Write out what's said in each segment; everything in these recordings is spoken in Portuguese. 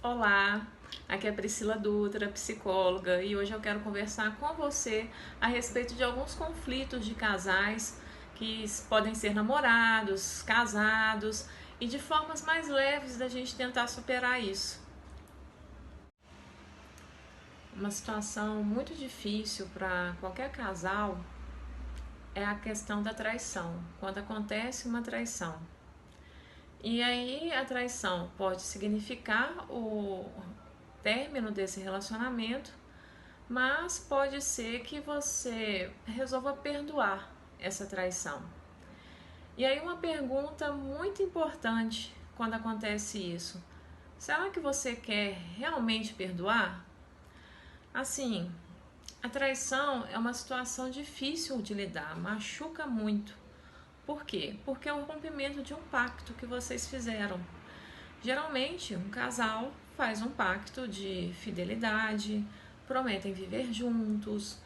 Olá, aqui é Priscila Dutra, psicóloga, e hoje eu quero conversar com você a respeito de alguns conflitos de casais que podem ser namorados, casados e de formas mais leves da gente tentar superar isso. Uma situação muito difícil para qualquer casal é a questão da traição, quando acontece uma traição. E aí a traição pode significar o término desse relacionamento, mas pode ser que você resolva perdoar essa traição. E aí uma pergunta muito importante quando acontece isso: será que você quer realmente perdoar? Assim, a traição é uma situação difícil de lidar, machuca muito. Por quê? Porque é o rompimento de um pacto que vocês fizeram. Geralmente, um casal faz um pacto de fidelidade, prometem viver juntos,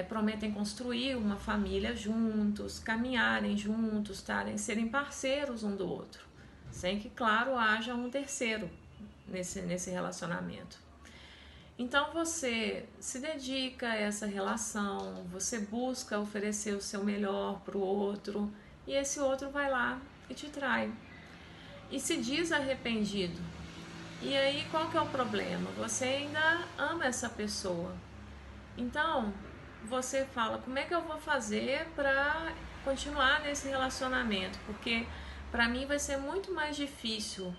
prometem construir uma família juntos, caminharem juntos, serem parceiros um do outro, sem que, claro, haja um terceiro nesse relacionamento. Então você se dedica a essa relação, você busca oferecer o seu melhor para o outro e esse outro vai lá e te trai. E se diz arrependido. E aí qual que é o problema? Você ainda ama essa pessoa. Então você fala, como é que eu vou fazer para continuar nesse relacionamento? Porque para mim vai ser muito mais difícil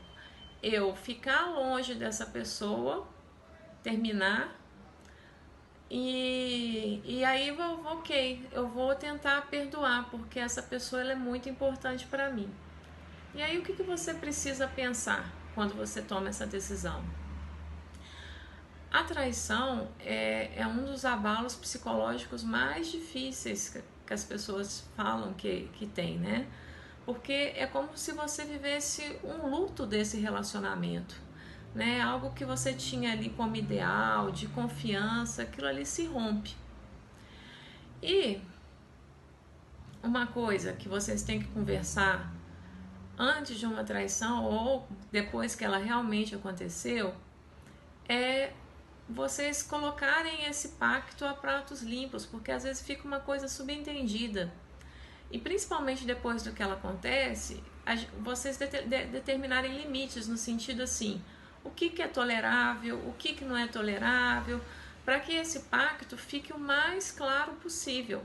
eu ficar longe dessa pessoa, terminar, e aí ok, eu vou tentar perdoar, porque essa pessoa ela é muito importante para mim. E aí o que você precisa pensar quando você toma essa decisão? A traição é um dos abalos psicológicos mais difíceis que as pessoas falam que tem, né? Porque é como se você vivesse um luto desse relacionamento, né? Algo que você tinha ali como ideal, de confiança, aquilo ali se rompe. E uma coisa que vocês têm que conversar antes de uma traição ou depois que ela realmente aconteceu é vocês colocarem esse pacto a pratos limpos, porque às vezes fica uma coisa subentendida. E principalmente depois do que ela acontece, vocês determinarem limites no sentido assim, o que é tolerável, o que não é tolerável, para que esse pacto fique o mais claro possível.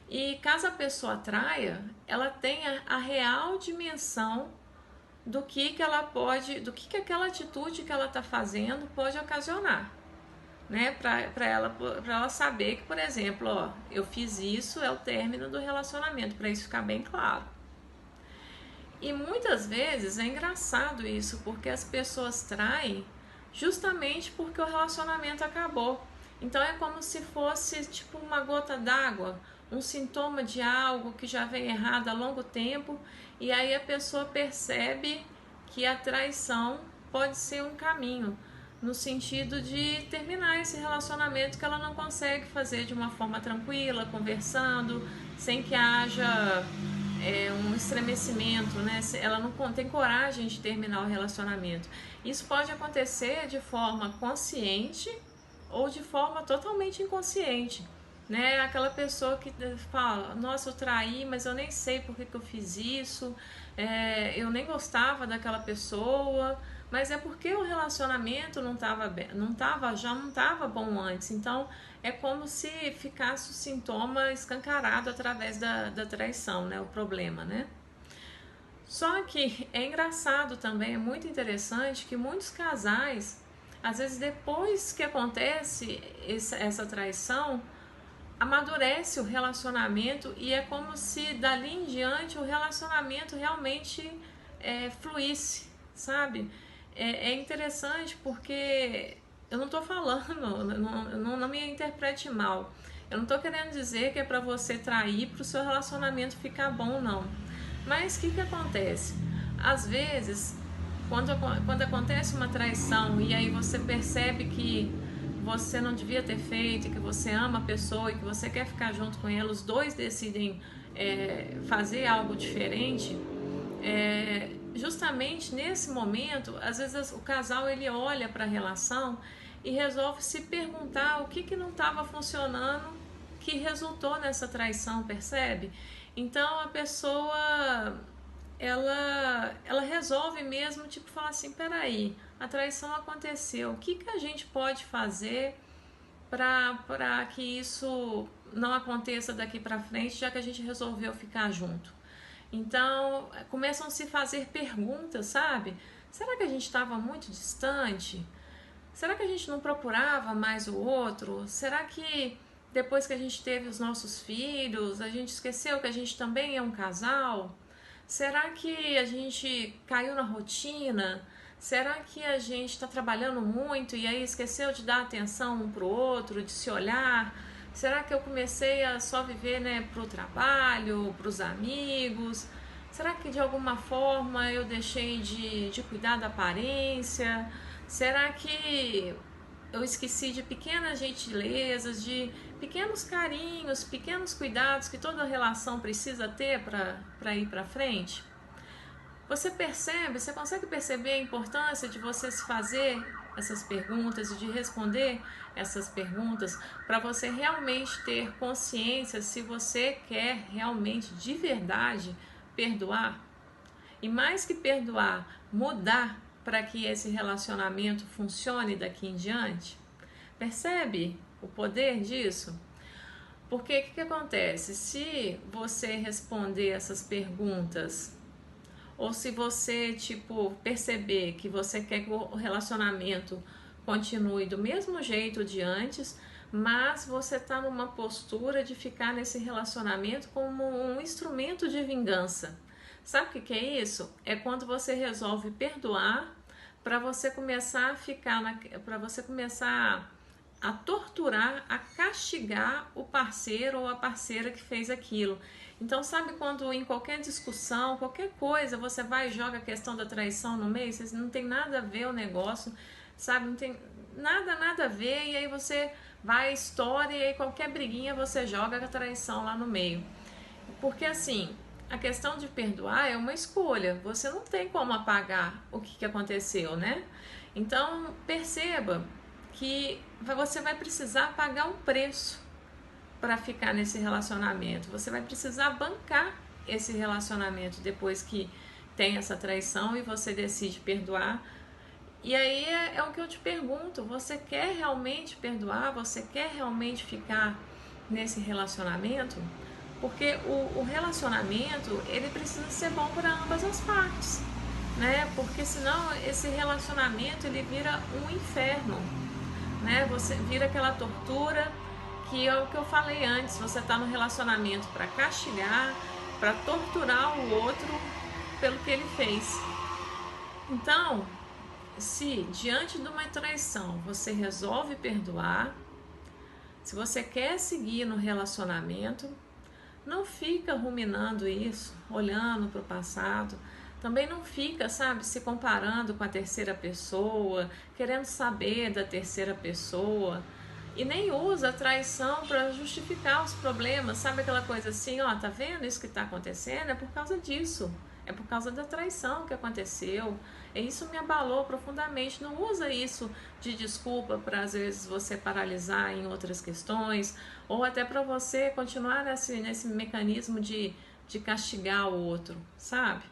E caso a pessoa traia, ela tenha a real dimensão do que ela pode, do que aquela atitude que ela está fazendo pode ocasionar, né? Para ela saber que, por exemplo, ó, eu fiz isso, é o término do relacionamento, para isso ficar bem claro. E muitas vezes é engraçado isso, porque as pessoas traem justamente porque o relacionamento acabou. Então é como se fosse tipo uma gota d'água, um sintoma de algo que já vem errado há longo tempo, e aí a pessoa percebe que a traição pode ser um caminho, no sentido de terminar esse relacionamento que ela não consegue fazer de uma forma tranquila, conversando, sem que haja um estremecimento, né? Ela não tem coragem de terminar o relacionamento. Isso pode acontecer de forma consciente ou de forma totalmente inconsciente, né? Aquela pessoa que fala, nossa, eu traí, mas eu nem sei por que eu fiz isso, eu nem gostava daquela pessoa, mas é porque o relacionamento já não estava bom antes. Então é como se ficasse o sintoma escancarado através da traição, né? O problema, né? Só que é engraçado também, é muito interessante que muitos casais, às vezes depois que acontece essa traição, amadurece o relacionamento e é como se dali em diante o relacionamento realmente fluísse, sabe? É interessante porque eu não estou falando, não me interprete mal. Eu não estou querendo dizer que é para você trair para o seu relacionamento ficar bom, não. Mas o que acontece? Às vezes, quando acontece uma traição e aí você percebe que você não devia ter feito, e que você ama a pessoa e que você quer ficar junto com ela, os dois decidem fazer algo diferente, justamente nesse momento, às vezes o casal ele olha para a relação e resolve se perguntar o que não estava funcionando que resultou nessa traição, percebe? Então a pessoa ela resolve mesmo, tipo, falar assim, peraí, a traição aconteceu, o que a gente pode fazer para que isso não aconteça daqui para frente, já que a gente resolveu ficar junto? Então começam a se fazer perguntas, sabe? Será que a gente estava muito distante? Será que a gente não procurava mais o outro? Será que depois que a gente teve os nossos filhos, a gente esqueceu que a gente também é um casal? Será que a gente caiu na rotina? Será que a gente está trabalhando muito e aí esqueceu de dar atenção um para o outro, de se olhar? Será que eu comecei a só viver, né, para o trabalho, para os amigos? Será que de alguma forma eu deixei de cuidar da aparência? Será que eu esqueci de pequenas gentilezas, de pequenos carinhos, pequenos cuidados que toda relação precisa ter para ir para frente? Você consegue perceber a importância de você se fazer essas perguntas e de responder essas perguntas para você realmente ter consciência se você quer realmente de verdade perdoar? E mais que perdoar, mudar para que esse relacionamento funcione daqui em diante? Percebe o poder disso? Porque o que acontece? Se você responder essas perguntas, ou se você, tipo, perceber que você quer que o relacionamento continue do mesmo jeito de antes, mas você está numa postura de ficar nesse relacionamento como um instrumento de vingança. Sabe o que é isso? É quando você resolve perdoar para você começar a para você começar a torturar, a castigar o parceiro ou a parceira que fez aquilo. Então, sabe quando em qualquer discussão, qualquer coisa, você vai e joga a questão da traição no meio, vocês não tem nada a ver o negócio, sabe? Não tem nada a ver, e aí você vai, estoura, e aí qualquer briguinha você joga a traição lá no meio. Porque assim, a questão de perdoar é uma escolha, você não tem como apagar o que aconteceu, né? Então, perceba que você vai precisar pagar um preço para ficar nesse relacionamento. Você vai precisar bancar esse relacionamento depois que tem essa traição e você decide perdoar. E aí é o que eu te pergunto, você quer realmente perdoar? Você quer realmente ficar nesse relacionamento? Porque o relacionamento, ele precisa ser bom para ambas as partes, né? Porque senão esse relacionamento ele vira um inferno, né? Você vira aquela tortura que é o que eu falei antes, você está no relacionamento para castigar, para torturar o outro pelo que ele fez. Então, se diante de uma traição você resolve perdoar, se você quer seguir no relacionamento, não fica ruminando isso, olhando para o passado. Também não fica, sabe, se comparando com a terceira pessoa, querendo saber da terceira pessoa. E nem usa a traição para justificar os problemas, sabe aquela coisa assim, ó, tá vendo isso que tá acontecendo? É por causa disso, é por causa da traição que aconteceu, e isso me abalou profundamente. Não usa isso de desculpa para às vezes você paralisar em outras questões, ou até para você continuar nesse mecanismo de castigar o outro, sabe?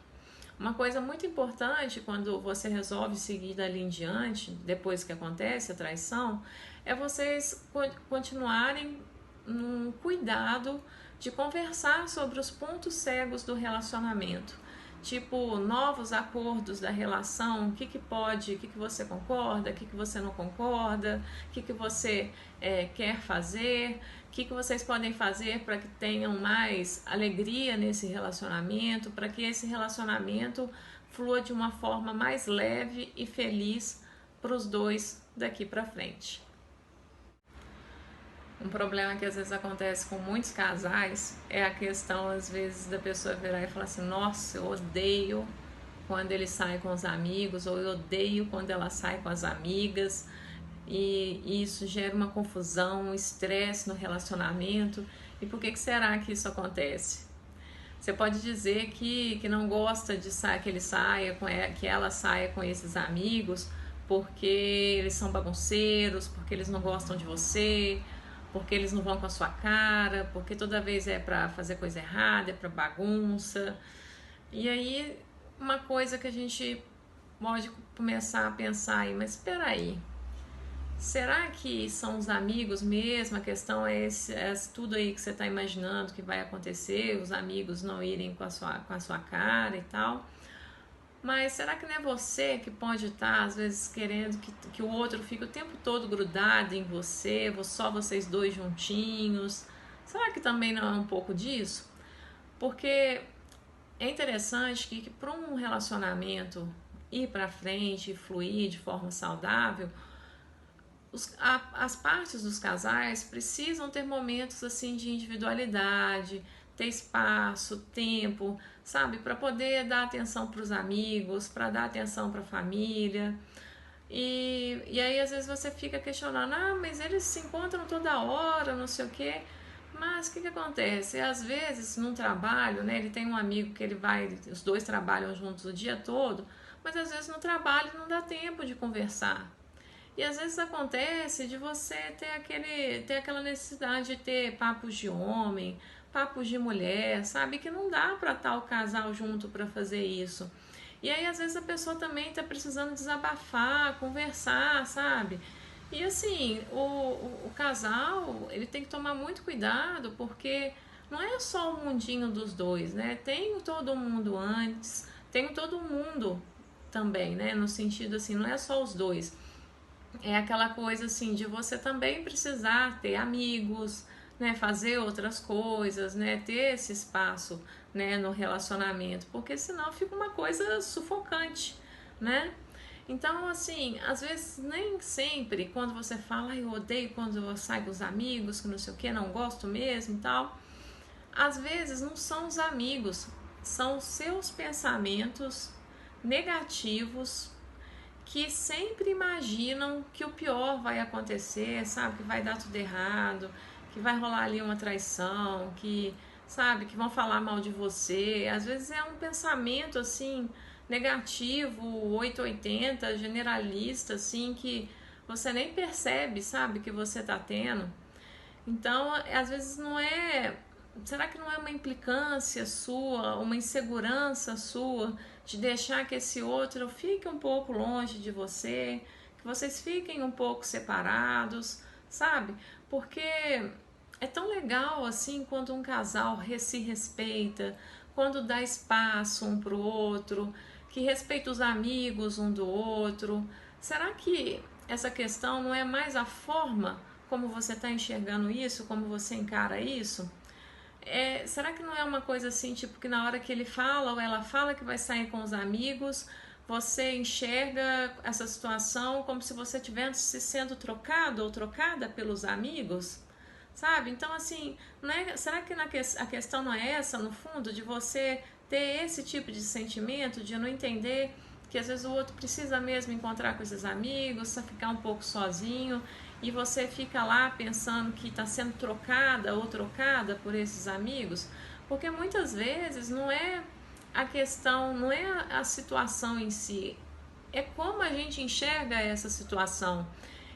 Uma coisa muito importante quando você resolve seguir dali em diante, depois que acontece a traição, é vocês continuarem num cuidado de conversar sobre os pontos cegos do relacionamento. Tipo, novos acordos da relação, o que pode, o que você concorda, o que você não concorda, o que você quer fazer, o que vocês podem fazer para que tenham mais alegria nesse relacionamento, para que esse relacionamento flua de uma forma mais leve e feliz para os dois daqui para frente. Um problema que às vezes acontece com muitos casais é a questão, às vezes, da pessoa virar e falar assim, nossa, eu odeio quando ele sai com os amigos, ou eu odeio quando ela sai com as amigas. e isso gera uma confusão, um estresse no relacionamento. E por que será que isso acontece? Você pode dizer que não gosta de que ele saia que ela saia com esses amigos porque eles são bagunceiros, porque eles não gostam de você, porque eles não vão com a sua cara, porque toda vez é pra fazer coisa errada, é pra bagunça. E aí, uma coisa que a gente pode começar a pensar aí, mas espera aí, será que são os amigos mesmo? A questão é tudo aí que você está imaginando que vai acontecer, os amigos não irem com a sua cara e tal. Mas será que não é você que pode estar, às vezes, querendo que o outro fique o tempo todo grudado em você, só vocês dois juntinhos? Será que também não é um pouco disso? Porque é interessante que para um relacionamento ir para frente, fluir de forma saudável, as partes dos casais precisam ter momentos assim de individualidade, ter espaço, tempo, sabe, para poder dar atenção para os amigos, para dar atenção para a família. E aí às vezes você fica questionando, mas eles se encontram toda hora, não sei o quê. Mas o que acontece? Às vezes num trabalho, né, ele tem um amigo que ele vai, os dois trabalham juntos o dia todo, mas às vezes no trabalho não dá tempo de conversar. E às vezes acontece de você ter aquela necessidade de ter papos de homem, papos de mulher, sabe? Que não dá para estar o casal junto para fazer isso. E aí às vezes a pessoa também está precisando desabafar, conversar, sabe? E assim, o casal, ele tem que tomar muito cuidado, porque não é só o mundinho dos dois, né? Tem todo mundo antes, tem todo mundo também, né? No sentido assim, não é só os dois. É aquela coisa assim de você também precisar ter amigos, né, fazer outras coisas, né, ter esse espaço, né, no relacionamento, porque senão fica uma coisa sufocante, né? Então, assim, às vezes nem sempre quando você fala, eu odeio quando eu saio com os amigos, que não sei o que, não gosto mesmo e tal, às vezes não são os amigos, são os seus pensamentos negativos que sempre imaginam que o pior vai acontecer, sabe? Que vai dar tudo errado, que vai rolar ali uma traição, que, sabe, que vão falar mal de você. Às vezes é um pensamento, assim, negativo, 880, generalista, assim, que você nem percebe, sabe, que você tá tendo. Então, às vezes não é. Será que não é uma implicância sua, uma insegurança sua de deixar que esse outro fique um pouco longe de você, que vocês fiquem um pouco separados, sabe? Porque é tão legal assim quando um casal se respeita, quando dá espaço um pro outro, que respeita os amigos um do outro. Será que essa questão não é mais a forma como você está enxergando isso, como você encara isso? Será que não é uma coisa assim, tipo, que na hora que ele fala ou ela fala que vai sair com os amigos, você enxerga essa situação como se você estivesse sendo trocado ou trocada pelos amigos? Sabe? Então, assim, não é, será que a questão não é essa, no fundo, de você ter esse tipo de sentimento, de não entender que às vezes o outro precisa mesmo encontrar com esses amigos, só ficar um pouco sozinho, e você fica lá pensando que está sendo trocada ou trocada por esses amigos, porque muitas vezes não é a questão, não é a situação em si, é como a gente enxerga essa situação.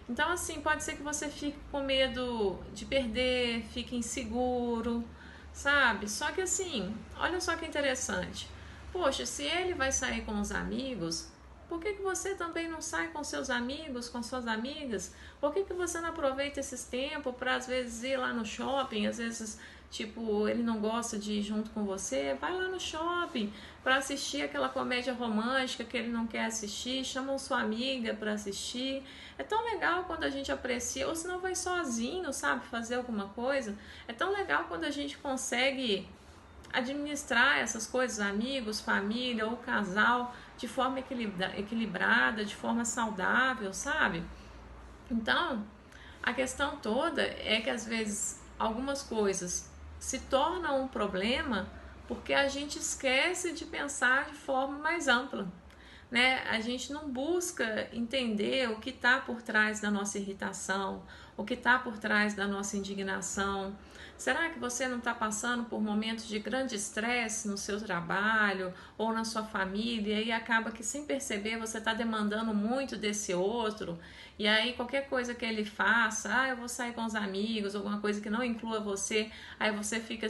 Então, assim, pode ser que você fique com medo de perder, fique inseguro, sabe? Só que assim, olha só que interessante. Poxa, se ele vai sair com os amigos, por que você também não sai com seus amigos, com suas amigas? Por que você não aproveita esses tempos para às vezes ir lá no shopping? Às vezes, tipo, ele não gosta de ir junto com você, vai lá no shopping para assistir aquela comédia romântica que ele não quer assistir, chama sua amiga para assistir. É tão legal quando a gente aprecia, ou se não vai sozinho, sabe, fazer alguma coisa. É tão legal quando a gente consegue administrar essas coisas, amigos, família ou casal, de forma equilibrada, de forma saudável, sabe? Então, a questão toda é que às vezes algumas coisas se tornam um problema porque a gente esquece de pensar de forma mais ampla. né? A gente não busca entender o que está por trás da nossa irritação, o que está por trás da nossa indignação. Será que você não está passando por momentos de grande estresse no seu trabalho ou na sua família e acaba que sem perceber você está demandando muito desse outro, e aí qualquer coisa que ele faça, eu vou sair com os amigos, alguma coisa que não inclua você, aí você fica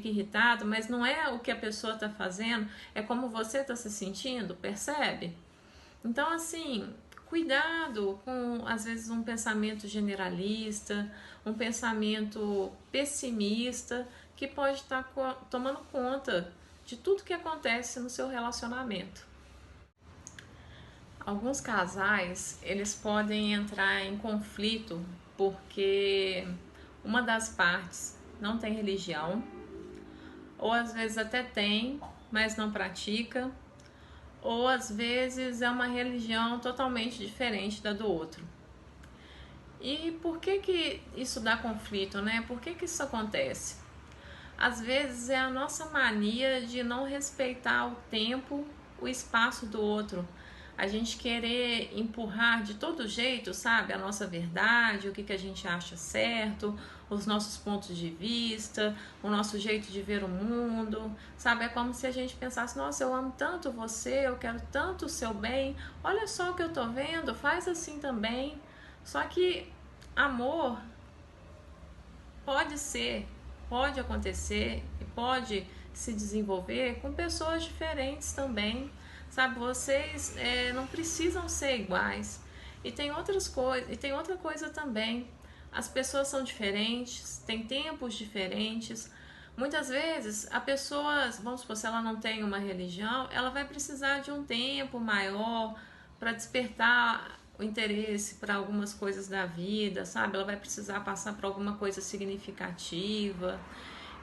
irritado, mas não é o que a pessoa está fazendo, é como você está se sentindo, percebe? Então, assim, cuidado com, às vezes, um pensamento generalista, um pensamento pessimista, que pode estar tomando conta de tudo que acontece no seu relacionamento. Alguns casais, eles podem entrar em conflito porque uma das partes não tem religião, ou às vezes até tem, mas não pratica, ou às vezes é uma religião totalmente diferente da do outro. E por que isso dá conflito, né? Por que isso acontece? Às vezes é a nossa mania de não respeitar o tempo, o espaço do outro. A gente querer empurrar de todo jeito, sabe? A nossa verdade, o que a gente acha certo, os nossos pontos de vista, o nosso jeito de ver o mundo, sabe? É como se a gente pensasse, nossa, eu amo tanto você, eu quero tanto o seu bem, olha só o que eu tô vendo, faz assim também. Só que amor pode acontecer e pode se desenvolver com pessoas diferentes também, sabe? Vocês não precisam ser iguais. E tem outras coisas, e tem outra coisa também. As pessoas são diferentes, têm tempos diferentes. Muitas vezes a pessoa, vamos supor, se ela não tem uma religião, ela vai precisar de um tempo maior para despertar o interesse para algumas coisas da vida, sabe? Ela vai precisar passar por alguma coisa significativa.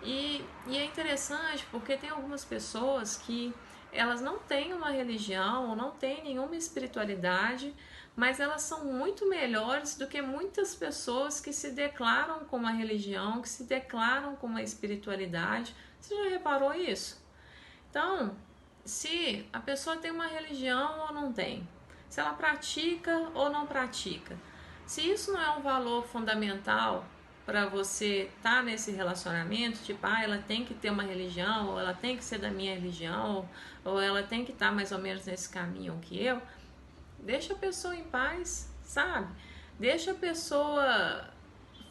E é interessante porque tem algumas pessoas que elas não têm uma religião ou não têm nenhuma espiritualidade, mas elas são muito melhores do que muitas pessoas que se declaram com uma religião, que se declaram com uma espiritualidade. Você já reparou isso? Então, se a pessoa tem uma religião ou não tem, se ela pratica ou não pratica, se isso não é um valor fundamental para você estar nesse relacionamento, tipo, ela tem que ter uma religião, ou ela tem que ser da minha religião, ou ela tem que estar mais ou menos nesse caminho que eu, deixa a pessoa em paz, sabe? Deixa a pessoa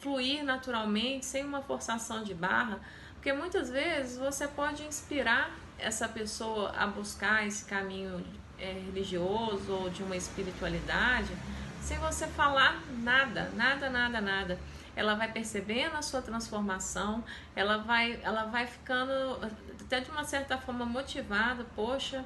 fluir naturalmente, sem uma forçação de barra, porque muitas vezes você pode inspirar essa pessoa a buscar esse caminho religioso ou de uma espiritualidade, sem você falar nada. Ela vai percebendo a sua transformação, ela vai ficando até de uma certa forma motivada. Poxa,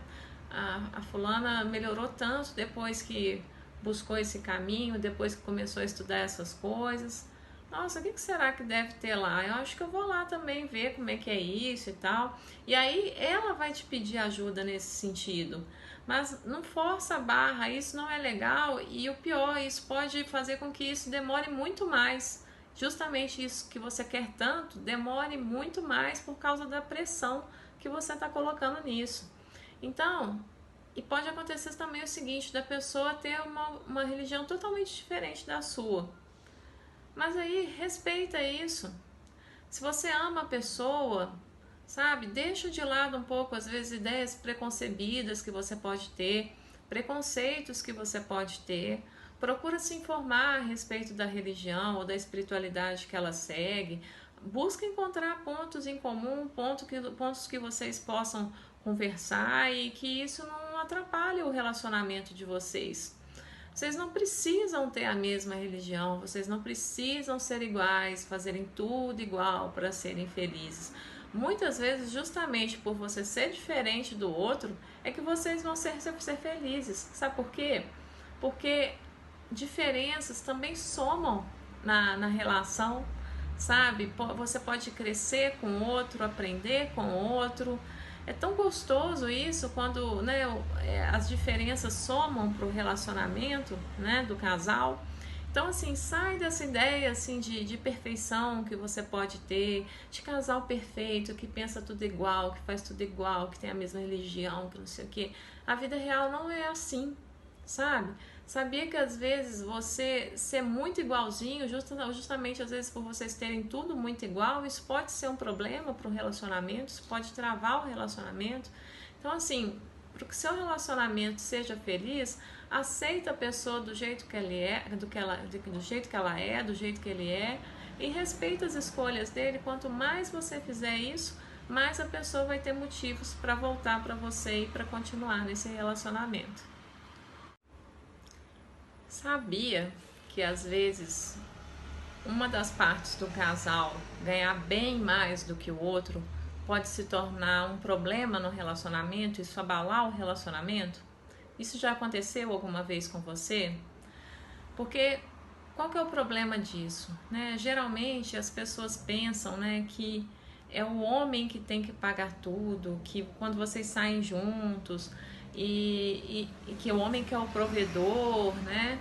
a fulana melhorou tanto depois que buscou esse caminho, depois que começou a estudar essas coisas. Nossa, o que será que deve ter lá? Eu acho que eu vou lá também ver como é que é isso e tal. E aí ela vai te pedir ajuda nesse sentido. Mas não força a barra, isso não é legal. E o pior, isso pode fazer com que isso demore muito mais. Justamente isso que você quer tanto, demore muito mais por causa da pressão que você está colocando nisso. Então, e pode acontecer também o seguinte, da pessoa ter uma religião totalmente diferente da sua. Mas aí, respeita isso. Se você ama a pessoa, sabe, deixa de lado um pouco, às vezes, ideias preconcebidas que você pode ter, preconceitos que você pode ter. Procura se informar a respeito da religião ou da espiritualidade que ela segue. Busca encontrar pontos em comum, pontos que vocês possam conversar e que isso não atrapalhe o relacionamento de vocês. Vocês não precisam ter a mesma religião, vocês não precisam ser iguais, fazerem tudo igual para serem felizes. Muitas vezes, justamente por você ser diferente do outro, é que vocês vão ser felizes. Sabe por quê? Porque diferenças também somam na relação, sabe? Você pode crescer com o outro, aprender com o outro. É tão gostoso isso quando, né, as diferenças somam para o relacionamento, né, do casal. Então, assim, sai dessa ideia, assim, de perfeição que você pode ter, de casal perfeito, que pensa tudo igual, que faz tudo igual, que tem a mesma religião, que não sei o quê. A vida real não é assim, sabe? Sabia que às vezes você ser muito igualzinho, justamente às vezes por vocês terem tudo muito igual, isso pode ser um problema para o relacionamento, isso pode travar o relacionamento. Então, assim, para que seu relacionamento seja feliz, aceita a pessoa do jeito que ele é, do jeito que ela é, do jeito que ele é, e respeita as escolhas dele. Quanto mais você fizer isso, mais a pessoa vai ter motivos para voltar para você e para continuar nesse relacionamento. Sabia que às vezes uma das partes do casal ganhar bem mais do que o outro pode se tornar um problema no relacionamento, isso abalar o relacionamento? Isso já aconteceu alguma vez com você? Porque qual que é o problema disso, né? Geralmente as pessoas pensam, né, que é o homem que tem que pagar tudo, que quando vocês saem juntos e que o homem que é o provedor, né?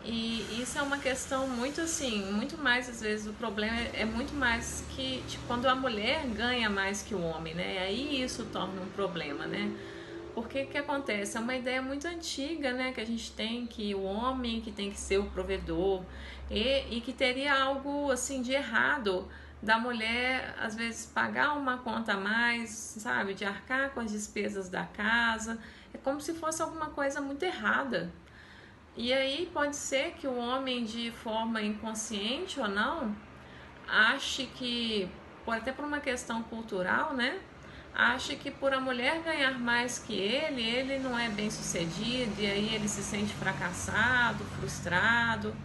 E isso é uma questão muito assim, muito mais às vezes o problema é muito mais que tipo, quando a mulher ganha mais que o homem, né? Aí isso torna um problema, né? Porque o que acontece? É uma ideia muito antiga, né? Que a gente tem que o homem que tem que ser o provedor e que teria algo assim de errado da mulher às vezes pagar uma conta a mais, sabe? De arcar com as despesas da casa. É como se fosse alguma coisa muito errada. E aí pode ser que o homem, de forma inconsciente ou não, ache que, até por uma questão cultural, né? Acha que por a mulher ganhar mais que ele não é bem sucedido e aí ele se sente fracassado, frustrado.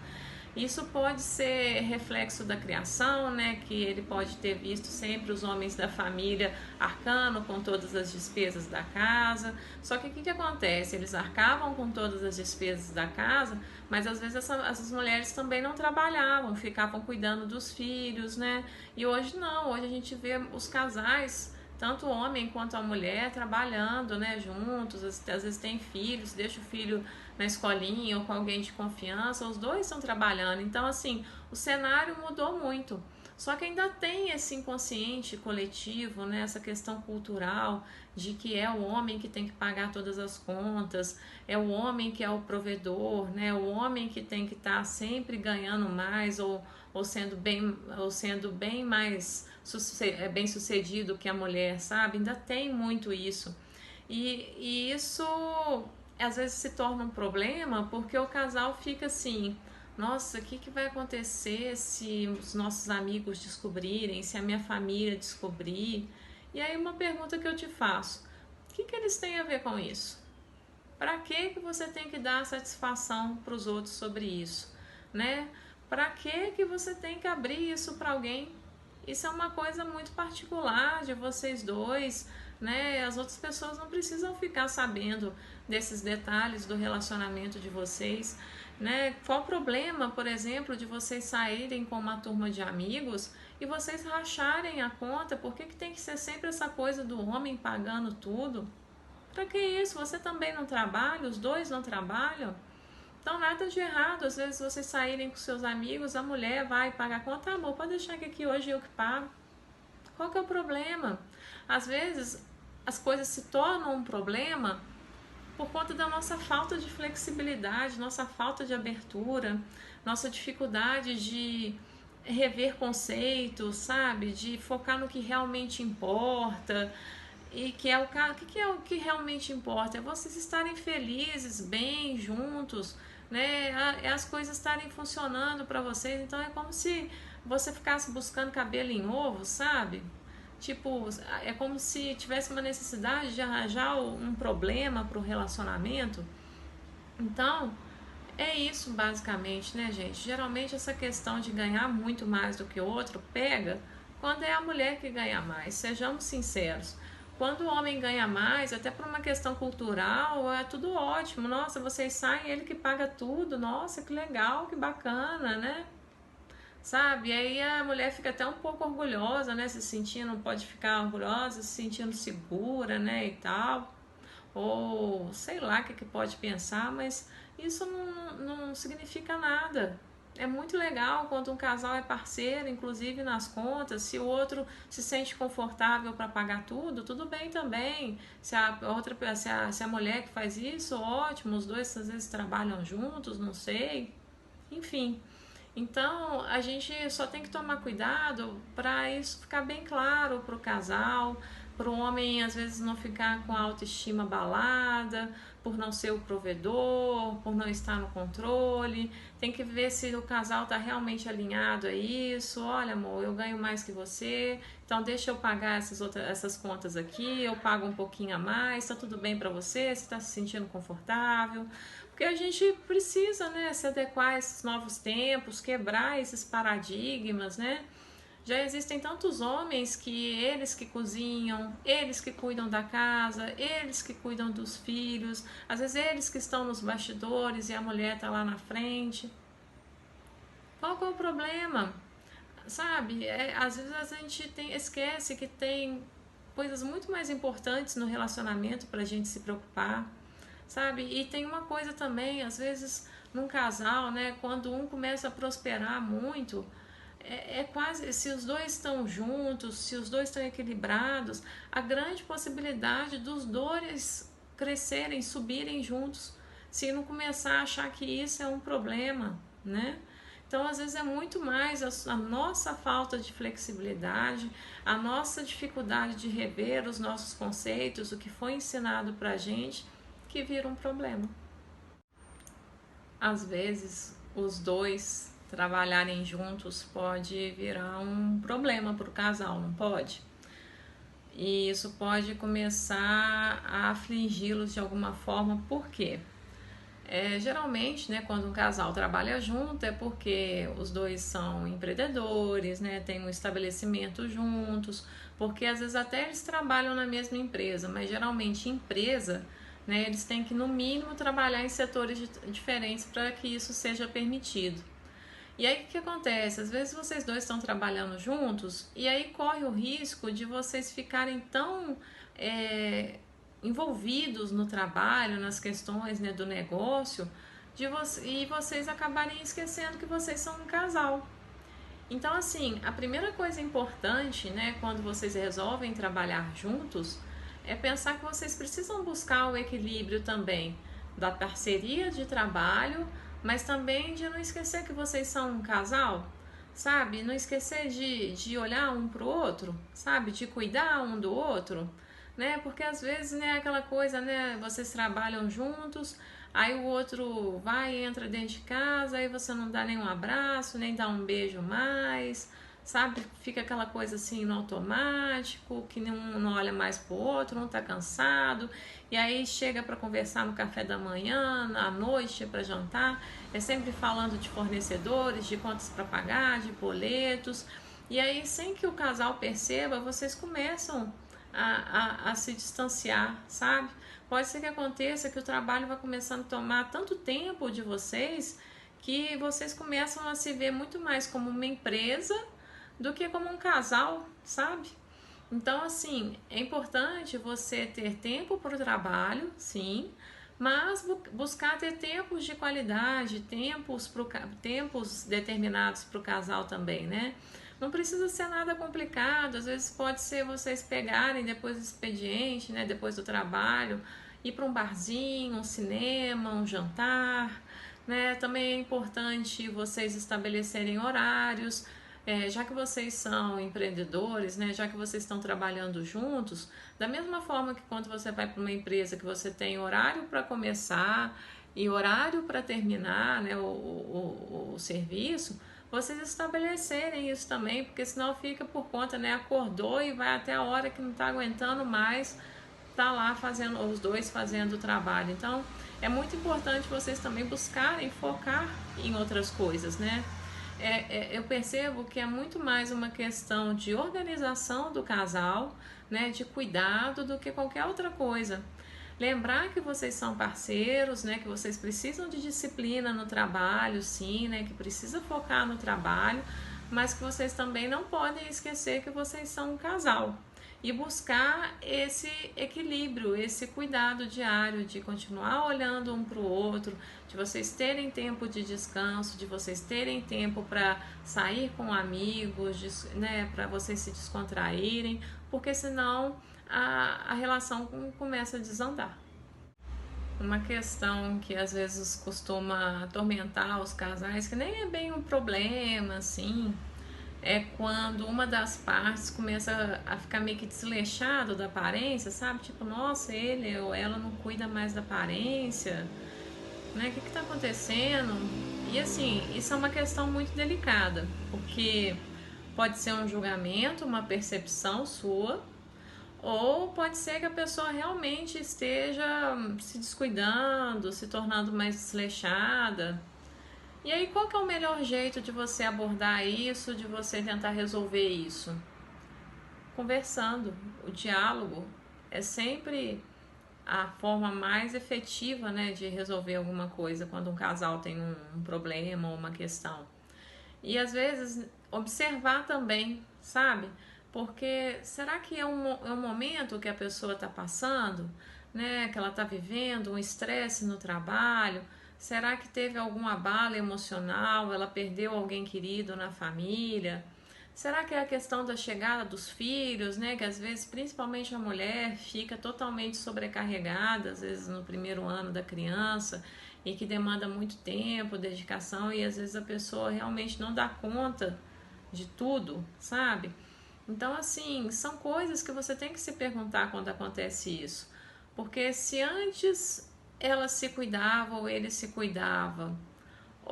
Isso pode ser reflexo da criação, né? Que ele pode ter visto sempre os homens da família arcando com todas as despesas da casa. Só que o que acontece? Eles arcavam com todas as despesas da casa, mas às vezes essas mulheres também não trabalhavam, ficavam cuidando dos filhos, né? E hoje não, hoje a gente vê os casais, tanto o homem quanto a mulher, trabalhando, né, juntos, às vezes tem filhos, deixa o filho na escolinha ou com alguém de confiança, os dois estão trabalhando. Então, assim, o cenário mudou muito. Só que ainda tem esse inconsciente coletivo, né, essa questão cultural de que é o homem que tem que pagar todas as contas, é o homem que é o provedor, né, o homem que tem que estar sempre ganhando mais ou sendo bem mais bem sucedido que a mulher, sabe? Ainda tem muito isso. E isso às vezes se torna um problema porque o casal fica assim: nossa, o que vai acontecer se os nossos amigos descobrirem, se a minha família descobrir? E aí uma pergunta que eu te faço: o que eles têm a ver com isso? Para que você tem que dar satisfação para os outros sobre isso, né? Para que você tem que abrir isso para alguém? Isso é uma coisa muito particular de vocês dois, né? As outras pessoas não precisam ficar sabendo desses detalhes do relacionamento de vocês, né? Qual o problema, por exemplo, de vocês saírem com uma turma de amigos e vocês racharem a conta? Por que tem que ser sempre essa coisa do homem pagando tudo? Pra que isso? Você também não trabalha? Os dois não trabalham? Então nada de errado, às vezes vocês saírem com seus amigos, a mulher vai pagar a conta, amor, pode deixar que aqui hoje eu que pago. Qual que é o problema? Às vezes as coisas se tornam um problema por conta da nossa falta de flexibilidade, nossa falta de abertura, nossa dificuldade de rever conceitos, sabe? De focar no que realmente importa. E que é o que é o que realmente importa? É vocês estarem felizes, bem, juntos, né? As coisas estarem funcionando para vocês. Então é como se você ficasse buscando cabelo em ovo, sabe? Tipo, é como se tivesse uma necessidade de arranjar um problema para o relacionamento. Então, é isso basicamente, né, gente? Geralmente essa questão de ganhar muito mais do que o outro pega quando é a mulher que ganha mais. Sejamos sinceros. Quando o homem ganha mais, até por uma questão cultural, é tudo ótimo. Nossa, vocês saem, ele que paga tudo. Nossa, que legal, que bacana, né? Sabe? E aí a mulher fica até um pouco orgulhosa, né? Se sentindo, pode ficar orgulhosa, se sentindo segura, né? E tal. Ou sei lá o que pode pensar, mas isso não significa nada. É muito legal quando um casal é parceiro, inclusive nas contas. Se o outro se sente confortável para pagar tudo, tudo bem também. Se a outra, se a mulher que faz isso, ótimo. Os dois às vezes trabalham juntos, não sei. Enfim. Então a gente só tem que tomar cuidado para isso ficar bem claro para o casal, para o homem às vezes não ficar com a autoestima abalada, por não ser o provedor, por não estar no controle. Tem que ver se o casal está realmente alinhado a isso. Olha, amor, eu ganho mais que você, então deixa eu pagar essas contas aqui, eu pago um pouquinho a mais, tá tudo bem para você, você está se sentindo confortável? Porque a gente precisa, né, se adequar a esses novos tempos, quebrar esses paradigmas, né? Já existem tantos homens que eles que cozinham, eles que cuidam da casa, eles que cuidam dos filhos, às vezes eles que estão nos bastidores e a mulher está lá na frente. Qual que é o problema? Sabe, às vezes a gente esquece que tem coisas muito mais importantes no relacionamento para a gente se preocupar, sabe? E tem uma coisa também, às vezes num casal, né, quando um começa a prosperar muito, é quase, se os dois estão juntos, se os dois estão equilibrados, a grande possibilidade dos dois crescerem, subirem juntos, se não começar a achar que isso é um problema, né? Então, às vezes é muito mais a nossa falta de flexibilidade, a nossa dificuldade de rever os nossos conceitos, o que foi ensinado pra gente, que vira um problema. Às vezes, os dois trabalharem juntos pode virar um problema para o casal, não pode? E isso pode começar a afligi-los de alguma forma, por quê? Geralmente, né, quando um casal trabalha junto é porque os dois são empreendedores, né, tem um estabelecimento juntos, porque às vezes até eles trabalham na mesma empresa, mas geralmente empresa, né, eles têm que no mínimo trabalhar em setores diferentes para que isso seja permitido. E aí o que acontece? Às vezes vocês dois estão trabalhando juntos e aí corre o risco de vocês ficarem tão envolvidos no trabalho, nas questões, né, do negócio, e vocês acabarem esquecendo que vocês são um casal. Então, assim, a primeira coisa importante, né, quando vocês resolvem trabalhar juntos, é pensar que vocês precisam buscar o equilíbrio também da parceria de trabalho, mas também de não esquecer que vocês são um casal, sabe? Não esquecer de olhar um pro outro, sabe? De cuidar um do outro, né? Porque às vezes, né, aquela coisa, né, vocês trabalham juntos, aí o outro vai e entra dentro de casa, aí você não dá nenhum abraço, nem dá um beijo mais, sabe? Fica aquela coisa assim no automático, que não olha mais pro outro, não tá cansado, e aí chega para conversar no café da manhã, à noite para jantar, é sempre falando de fornecedores, de contas para pagar, de boletos, e aí sem que o casal perceba, vocês começam a se distanciar, sabe? Pode ser que aconteça que o trabalho vai começando a tomar tanto tempo de vocês que vocês começam a se ver muito mais como uma empresa do que como um casal, sabe? Então, assim, é importante você ter tempo para o trabalho, sim, mas buscar ter tempos de qualidade, tempos determinados para o casal também, né? Não precisa ser nada complicado, às vezes pode ser vocês pegarem depois do expediente, né, depois do trabalho, ir para um barzinho, um cinema, um jantar, né? Também é importante vocês estabelecerem horários, já que vocês são empreendedores, né, já que vocês estão trabalhando juntos, da mesma forma que quando você vai para uma empresa que você tem horário para começar e horário para terminar, né, o serviço, vocês estabelecerem isso também, porque senão fica por conta, né, acordou e vai até a hora que não está aguentando mais, tá lá fazendo, os dois fazendo o trabalho. Então, é muito importante vocês também buscarem focar em outras coisas, né? Eu percebo que é muito mais uma questão de organização do casal, né, de cuidado, do que qualquer outra coisa. Lembrar que vocês são parceiros, né, que vocês precisam de disciplina no trabalho, sim, né, que precisa focar no trabalho, mas que vocês também não podem esquecer que vocês são um casal. e buscar esse equilíbrio, esse cuidado diário de continuar olhando um para o outro, de vocês terem tempo de descanso, de vocês terem tempo para sair com amigos, né, para vocês se descontraírem, porque senão a relação começa a desandar. Uma questão que às vezes costuma atormentar os casais, que nem é bem um problema, assim, é quando uma das partes começa a ficar meio que desleixado da aparência, sabe? Tipo, nossa, ele ou ela não cuida mais da aparência, né? O que que tá acontecendo? E assim, isso é uma questão muito delicada, porque pode ser um julgamento, uma percepção sua, ou pode ser que a pessoa realmente esteja se descuidando, se tornando mais desleixada. E aí, qual que é o melhor jeito de você abordar isso, de você tentar resolver isso? Conversando. O diálogo é sempre a forma mais efetiva, né, de resolver alguma coisa quando um casal tem um problema ou uma questão. E às vezes observar também, sabe? Porque será que é um momento que a pessoa está passando, né? Que ela está vivendo um estresse no trabalho? Será que teve algum abalo emocional? Ela perdeu alguém querido na família? Será que é a questão da chegada dos filhos, né? Que às vezes, principalmente a mulher, fica totalmente sobrecarregada, às vezes no primeiro ano da criança, e que demanda muito tempo, dedicação, e às vezes a pessoa realmente não dá conta de tudo, sabe? Então, assim, são coisas que você tem que se perguntar quando acontece isso. Porque se antes ela se cuidava ou ele se cuidava,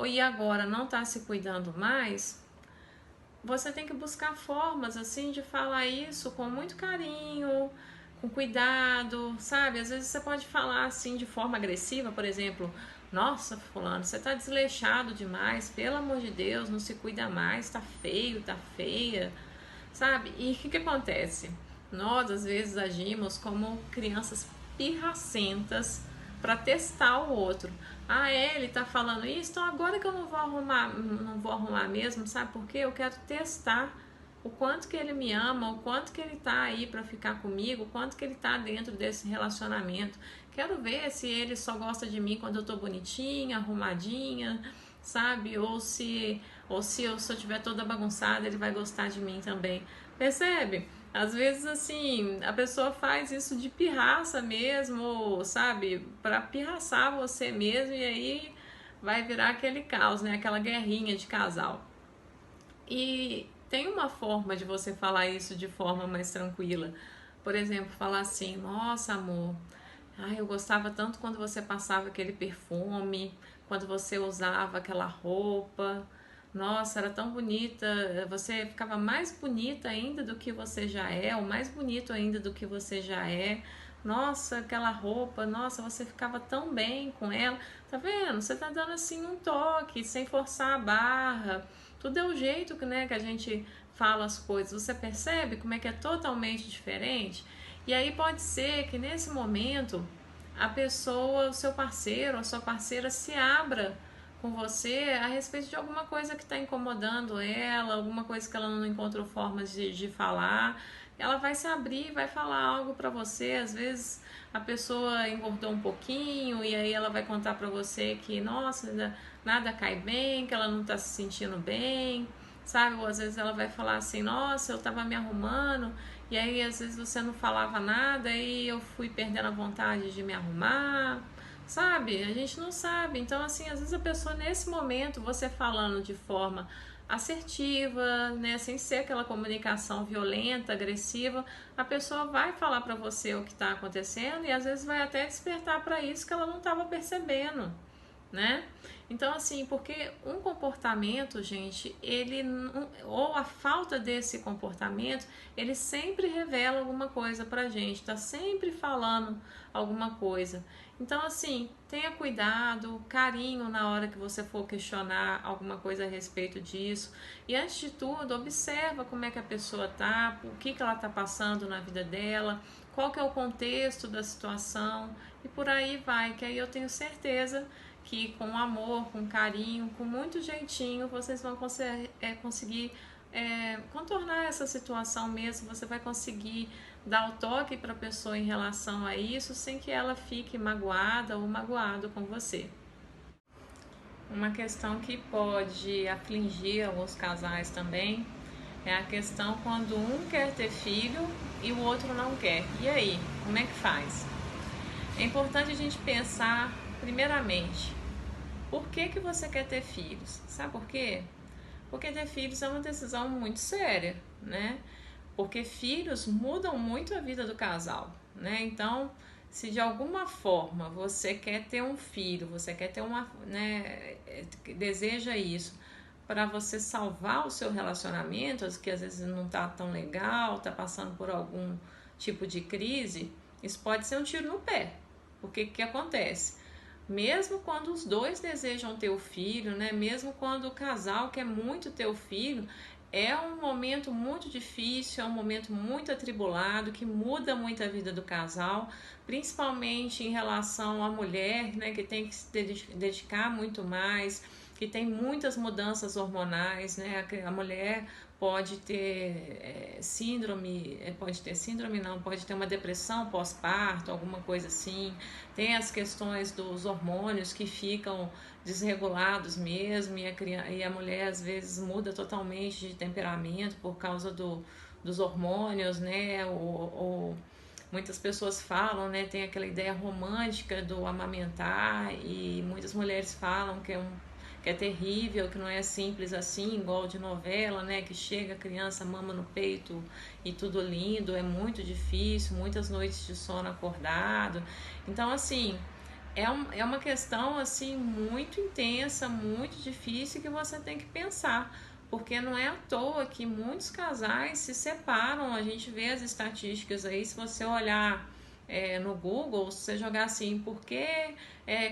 e agora não está se cuidando mais, você tem que buscar formas assim de falar isso com muito carinho, com cuidado, sabe? Às vezes você pode falar assim de forma agressiva, por exemplo, nossa, fulano, você tá desleixado demais, pelo amor de Deus, não se cuida mais, tá feio, tá feia, sabe? E o que acontece? Nós às vezes agimos como crianças pirracentas para testar o outro. Ah, ele tá falando isso, então agora que eu não vou arrumar mesmo, sabe por quê? Eu quero testar o quanto que ele me ama, o quanto que ele tá aí para ficar comigo, o quanto que ele tá dentro desse relacionamento. Quero ver se ele só gosta de mim quando eu tô bonitinha, arrumadinha, sabe? Ou se eu tiver toda bagunçada, ele vai gostar de mim também. Percebe? Às vezes, assim, a pessoa faz isso de pirraça mesmo, sabe? Pra pirraçar você mesmo, e aí vai virar aquele caos, né? Aquela guerrinha de casal. E tem uma forma de você falar isso de forma mais tranquila. Por exemplo, falar assim: nossa, amor, ai, eu gostava tanto quando você passava aquele perfume, quando você usava aquela roupa. Nossa, era tão bonita. Você ficava mais bonita ainda do que você já é, ou mais bonito ainda do que você já é. Nossa, aquela roupa, nossa, você ficava tão bem com ela. Tá vendo? Você tá dando assim um toque, sem forçar a barra. Tudo é o jeito que, né, que a gente fala as coisas. Você percebe como é que é totalmente diferente? E aí pode ser que nesse momento a pessoa, o seu parceiro, a sua parceira se abra com você a respeito de alguma coisa que está incomodando ela, alguma coisa que ela não encontrou formas de falar. Ela vai se abrir, vai falar algo para você. Às vezes a pessoa engordou um pouquinho e aí ela vai contar para você que, nossa, nada cai bem, que ela não está se sentindo bem, sabe? Ou às vezes ela vai falar assim, nossa, eu estava me arrumando e aí às vezes você não falava nada e eu fui perdendo a vontade de me arrumar, sabe? A gente não sabe. Então, assim, às vezes a pessoa nesse momento, você falando de forma assertiva, né, sem ser aquela comunicação violenta, agressiva, a pessoa vai falar para você o que está acontecendo e às vezes vai até despertar para isso que ela não estava percebendo, né? Então, assim, porque um comportamento, gente, ele ou a falta desse comportamento, ele sempre revela alguma coisa pra gente, tá sempre falando alguma coisa. Então, assim, tenha cuidado, carinho na hora que você for questionar alguma coisa a respeito disso. E antes de tudo, observa como é que a pessoa tá, o que ela tá passando na vida dela, qual que é o contexto da situação e por aí vai, que aí eu tenho certeza que com amor, com carinho, com muito jeitinho, vocês vão conseguir contornar essa situação mesmo. Você vai conseguir dar o toque para a pessoa em relação a isso sem que ela fique magoada ou magoado com você. Uma questão que pode afligir alguns casais também é a questão quando um quer ter filho e o outro não quer. E aí, como é que faz? É importante a gente pensar, primeiramente, por que você quer ter filhos? Sabe por quê? Porque ter filhos é uma decisão muito séria, né? Porque filhos mudam muito a vida do casal, né? Então, se de alguma forma você quer ter um filho, você quer ter uma, né, deseja isso para você salvar o seu relacionamento, que às vezes não tá tão legal, tá passando por algum tipo de crise, isso pode ser um tiro no pé. Porque o que acontece? Mesmo quando os dois desejam ter o filho, né? Mesmo quando o casal quer muito ter o filho, é um momento muito difícil, é um momento muito atribulado, que muda muito a vida do casal, principalmente em relação à mulher, né, que tem que se dedicar muito mais, que tem muitas mudanças hormonais, né? A mulher pode ter síndrome não, pode ter uma depressão pós-parto, alguma coisa assim. Tem as questões dos hormônios que ficam desregulados mesmo, e a mulher às vezes muda totalmente de temperamento por causa dos hormônios, né? Muitas pessoas falam, né? Tem aquela ideia romântica do amamentar, e muitas mulheres falam que é terrível, que não é simples assim, igual de novela, né? Que chega a criança, mama no peito e tudo lindo, é muito difícil, muitas noites de sono acordado. Então, assim, é uma questão assim muito intensa, muito difícil, que você tem que pensar, porque não é à toa que muitos casais se separam. A gente vê as estatísticas aí, se você olhar no Google, se você jogar assim, por que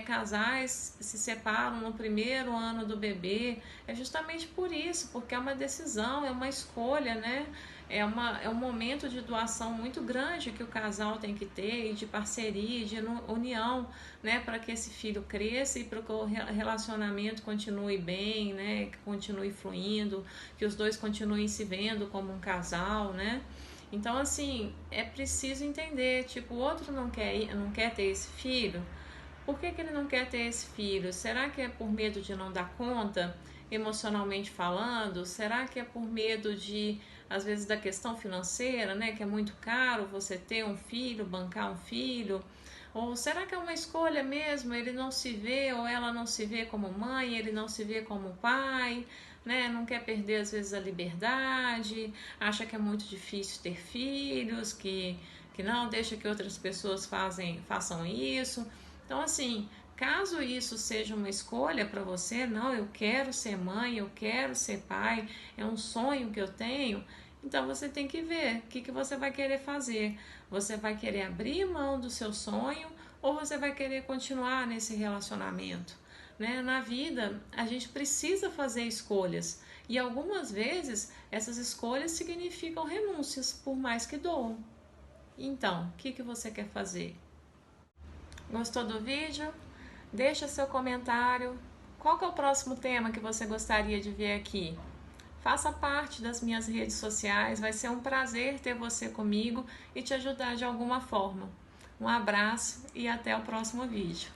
casais se separam no primeiro ano do bebê, é justamente por isso, porque é uma decisão, é uma escolha, né? É um momento de doação muito grande que o casal tem que ter, de parceria, de união, né? Para que esse filho cresça e para que o relacionamento continue bem, né? Que continue fluindo, que os dois continuem se vendo como um casal, né? Então, assim, é preciso entender, tipo, o outro não quer ter esse filho. Por que ele não quer ter esse filho? Será que é por medo de não dar conta, emocionalmente falando? Será que é por medo de, às vezes, da questão financeira, né? Que é muito caro você ter um filho, bancar um filho? Ou será que é uma escolha mesmo? Ele não se vê, ou ela não se vê como mãe, ele não se vê como pai, né? Não quer perder às vezes a liberdade, acha que é muito difícil ter filhos, que não deixa que outras pessoas façam isso. Então, assim, caso isso seja uma escolha para você, não, eu quero ser mãe, eu quero ser pai, é um sonho que eu tenho. Então você tem que ver o que você vai querer fazer. Você vai querer abrir mão do seu sonho, ou você vai querer continuar nesse relacionamento? Né? Na vida, a gente precisa fazer escolhas, e algumas vezes essas escolhas significam renúncias, por mais que doam. Então, o que você quer fazer? Gostou do vídeo? Deixa seu comentário. Qual que é o próximo tema que você gostaria de ver aqui? Faça parte das minhas redes sociais, vai ser um prazer ter você comigo e te ajudar de alguma forma. Um abraço e até o próximo vídeo.